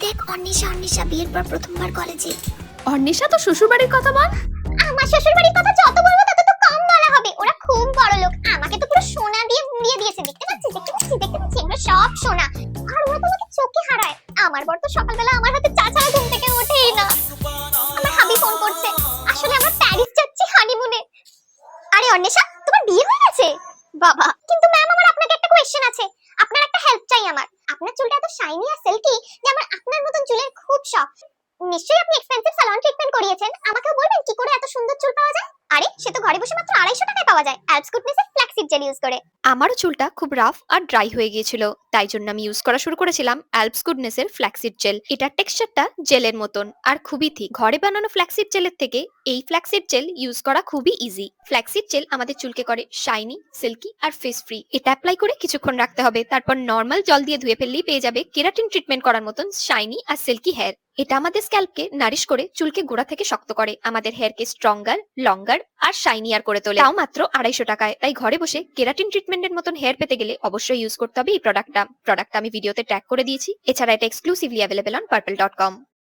দেখ অন্বেষা অন্বেষা বিয়ের পর প্রথমবার কলেজে। অর্ণিশা তো শ্বশুরবাড়ির কথা বল। আমার শ্বশুরবাড়ির কথা যত বলবো তত তো কম বলা হবে। ওরা খুব বড় লোক, আমাকে তো পুরো সোনা দিয়ে বিয়ে দিয়েছে। দেখতে পাচ্ছিস এগুলো সব সোনা। আর ওরা তো আমাকে চোখে হারায়। আমার বর তো সকালবেলা আমার হাতে চা ছাড়া ঘুম থেকে ওঠেই না। আমার হাবি ফোন করছে, আসলে আমরা প্যারিস যাচ্ছি হানিমুনে। আরে অন্বেষা, তোমার বিয়ে হয়ে গেছে? বাবা, কিন্তু ম্যাম আমার আপনাকে একটা কোশ্চেন আছে। আপনার একটা হেল্প চাই আমার। আপনার চুলটা এত শাইনি আর সিল্কি যে আমার আপনার মতন চুলের খুব শখ। নিশ্চয়ই আপনি এক্সপেন্সিভ সালন ট্রিটমেন্ট করিয়েছেন। আমাকেও বলবেন কি করে এত সুন্দর চুল পাওয়া যায়? আরে সে তো ঘরে বসে মাত্র 250 টাকায় পাওয়া যায়, অ্যালপস গুডনেসের ফ্ল্যাক্সিড জেল ইউজ করে। আমারও চুলটা খুব রাফ আর ড্রাই হয়ে গিয়েছিল, তাই জন্য আমি ইউজ করা শুরু করেছিলাম অ্যালপস গুডনেসের ফ্ল্যাক্সিড জেল। এটার টেক্সচারটা জেলের মতন আর খুবই থিক। ঘরে বানানো ফ্ল্যাক্সিড জেলের থেকে এই ফ্ল্যাক্সিড জেল ইউজ করা খুবই ইজি। ফ্ল্যাক্সিড জেল আমাদের চুলকে করে শাইনি, সিল্কি আর ফেস ফ্রি। এটা অ্যাপ্লাই করে কিছুক্ষণ রাখতে হবে, তারপর নর্মাল জল দিয়ে ধুয়ে ফেললেই পেয়ে যাবে কেরাটিন ট্রিটমেন্ট করার মতন শাইনি আর সিল্কি হেয়ার। এটা আমাদের স্ক্যাল্পকে নারিশ করে চুলকে গোড়া থেকে শক্ত করে, আমাদের হেয়ারকে স্ট্রঙ্গার, লঙ্গার আর শাইনিয়ার করে তোলে, তাও মাত্র 250 টাকায়। তাই ঘরে বসে কেরাটিন ট্রিটমেন্টের মতন হেয়ার পেতে গেলে অবশ্যই ইউজ করতে হবে এই প্রোডাক্টটা আমি ভিডিওতে ট্যাগ করে দিয়েছি। এছাড়া এটা এক্সক্লুসিভলি অ্যাভেলেবল অন purple.com।